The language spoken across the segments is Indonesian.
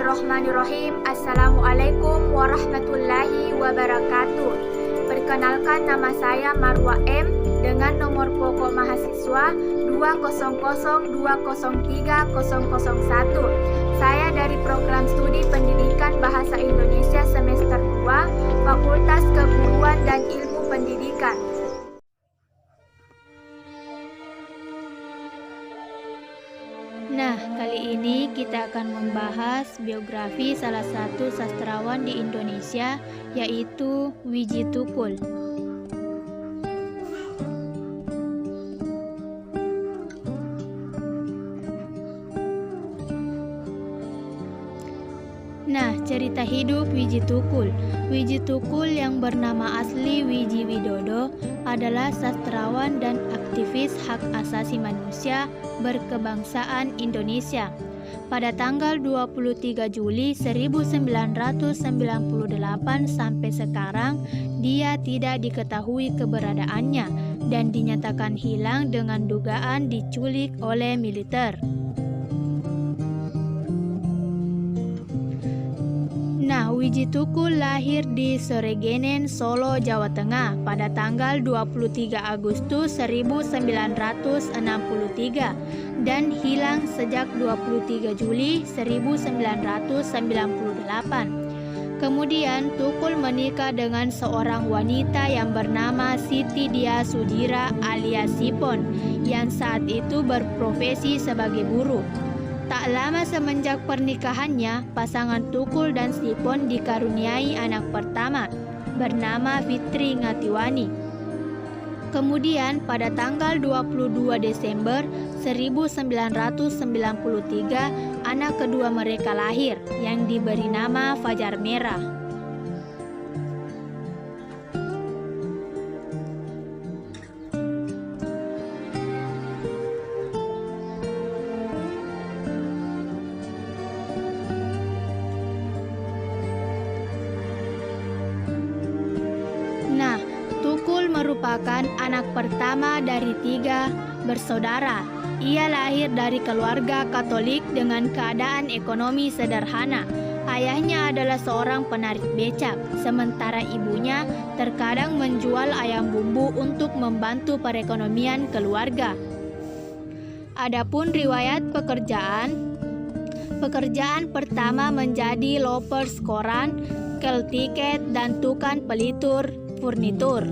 Bismillahirrahmanirrahim. Assalamualaikum warahmatullahi wabarakatuh. Perkenalkan, nama saya Marwa M dengan nomor pokok mahasiswa 200200301. Saya dari program studi Pendidikan Bahasa Indonesia semester 2, Fakultas Keguruan dan Ilmu Pendidikan. Nah, kali ini kita akan membahas biografi salah satu sastrawan di Indonesia, yaitu Wiji Tukul. Nah, cerita hidup Wiji Tukul. Wiji Tukul yang bernama asli Wiji Widodo adalah sastrawan dan aktivis hak asasi manusia berkebangsaan Indonesia. Pada tanggal 23 Juli 1998 sampai sekarang, dia tidak diketahui keberadaannya dan dinyatakan hilang dengan dugaan diculik oleh militer. Nah, Wiji Tukul lahir di Sorigenen, Solo, Jawa Tengah pada tanggal 23 Agustus 1963 dan hilang sejak 23 Juli 1998. Kemudian Tukul menikah dengan seorang wanita yang bernama Siti Dia Sudira alias Sipon yang saat itu berprofesi sebagai buruh. Tak lama semenjak pernikahannya, pasangan Tukul dan Sipon dikaruniai anak pertama, bernama Fitri Ngatiwani. Kemudian pada tanggal 22 Desember 1993, anak kedua mereka lahir, yang diberi nama Fajar Merah. Nah, Tukul merupakan anak pertama dari 3 bersaudara. Ia lahir dari keluarga Katolik dengan keadaan ekonomi sederhana. Ayahnya adalah seorang penarik becak, sementara ibunya terkadang menjual ayam bumbu untuk membantu perekonomian keluarga. Adapun riwayat pekerjaan pertama menjadi loppers koran, kel tiket, dan tukang pelitur furnitur.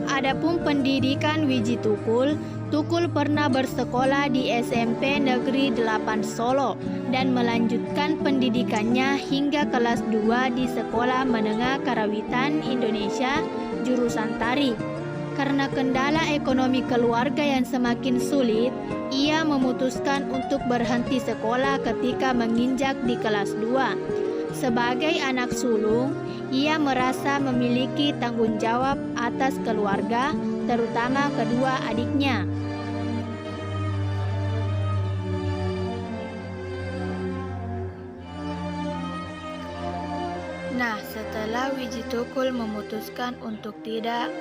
Adapun pendidikan Wiji Tukul, Tukul pernah bersekolah di SMP Negeri 8 Solo dan melanjutkan pendidikannya hingga kelas 2 di Sekolah Menengah Karawitan Indonesia jurusan Tari. Karena kendala ekonomi keluarga yang semakin sulit, ia memutuskan untuk berhenti sekolah ketika menginjak di kelas 2. Sebagai anak sulung, ia merasa memiliki tanggung jawab atas keluarga, terutama kedua adiknya. Nah, setelah Wiji Tukul memutuskan untuk tidak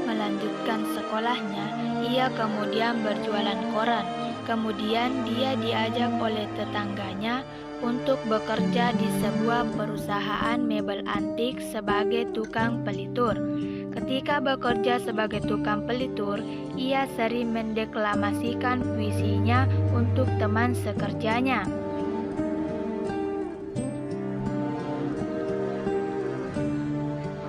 melanjutkan sekolahnya, ia kemudian berjualan koran. Kemudian dia diajak oleh tetangganya untuk bekerja di sebuah perusahaan mebel antik sebagai tukang pelitur. Ketika bekerja sebagai tukang pelitur, ia sering mendeklamasikan puisinya untuk teman sekerjanya.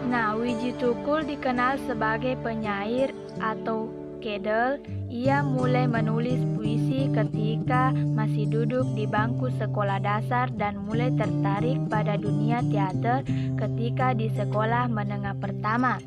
Nah, Wiji Tukul dikenal sebagai penyair atau kedel. Ia mulai menulis puisi ketika masih duduk di bangku sekolah dasar dan mulai tertarik pada dunia teater ketika di sekolah menengah pertama.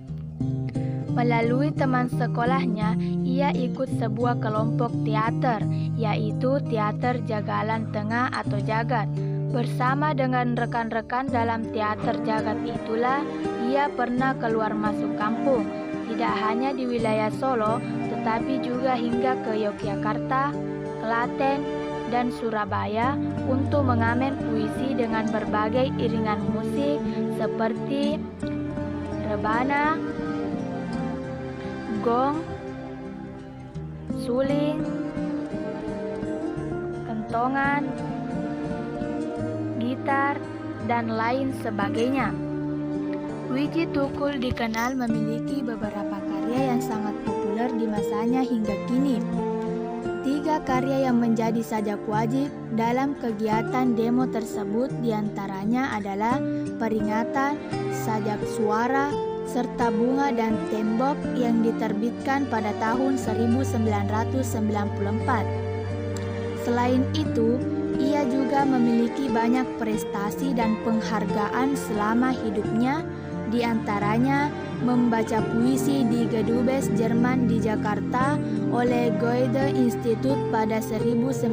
Melalui teman sekolahnya, ia ikut sebuah kelompok teater, yaitu Teater Jagalan Tengah atau Jagat. Bersama dengan rekan-rekan dalam teater Jagat itulah ia pernah keluar masuk kampung, tidak hanya di wilayah Solo, tetapi juga hingga ke Yogyakarta, Klaten, dan Surabaya untuk mengamen puisi dengan berbagai iringan musik seperti rebana, gong, suling, kentongan, gitar, dan lain sebagainya. Wiji Tukul dikenal memiliki beberapa karya yang sangat populer di masanya hingga kini. 3 karya yang menjadi sajak wajib dalam kegiatan demo tersebut diantaranya adalah Peringatan, Sajak Suara, serta Bunga dan Tembok yang diterbitkan pada tahun 1994. Selain itu, ia juga memiliki banyak prestasi dan penghargaan selama hidupnya, di antaranya membaca puisi di Gedubes Jerman di Jakarta oleh Goethe-Institut pada 1998,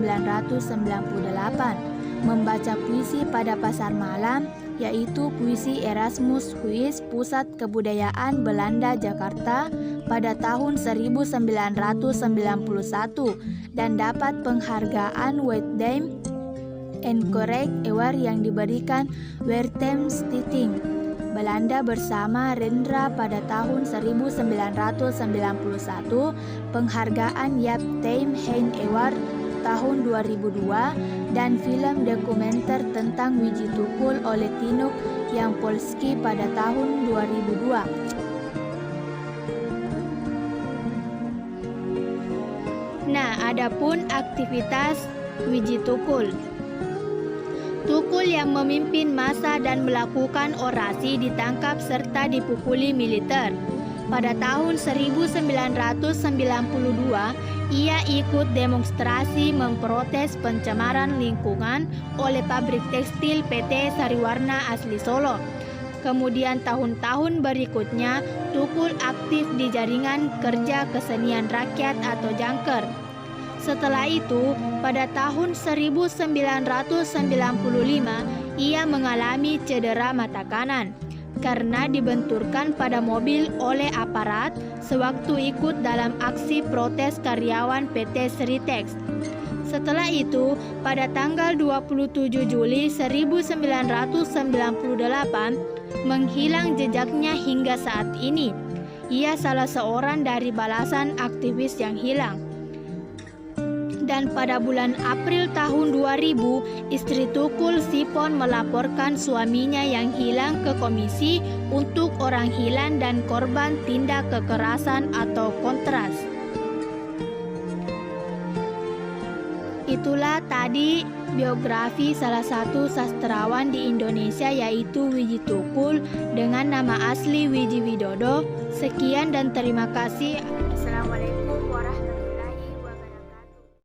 membaca puisi pada Pasar Malam, yaitu puisi Erasmus Huis Pusat Kebudayaan Belanda Jakarta pada tahun 1991 dan dapat penghargaan Witdem Encorect Award yang diberikan Wertheimstichting Belanda bersama Rendra pada tahun 1991, penghargaan Jaap Time Hein Award tahun 2002, dan film dokumenter tentang Wiji Tukul oleh Tinuk Yang Polski pada tahun 2002. Nah, adapun aktivitas Wiji Tukul. Tukul yang memimpin massa dan melakukan orasi ditangkap serta dipukuli militer. Pada tahun 1992, ia ikut demonstrasi memprotes pencemaran lingkungan oleh pabrik tekstil PT Sariwarna asli Solo. Kemudian tahun-tahun berikutnya, Tukul aktif di jaringan kerja kesenian rakyat atau Jangker. Setelah itu, pada tahun 1995, ia mengalami cedera mata kanan karena dibenturkan pada mobil oleh aparat sewaktu ikut dalam aksi protes karyawan PT Sritex. Setelah itu, pada tanggal 27 Juli 1998, menghilang jejaknya hingga saat ini. Ia salah seorang dari balasan aktivis yang hilang. Dan pada bulan April tahun 2000, istri Tukul Sipon melaporkan suaminya yang hilang ke Komisi untuk Orang Hilang dan Korban Tindak Kekerasan atau Kontras. Itulah tadi biografi salah satu sastrawan di Indonesia, yaitu Wiji Tukul dengan nama asli Wiji Widodo. Sekian dan terima kasih.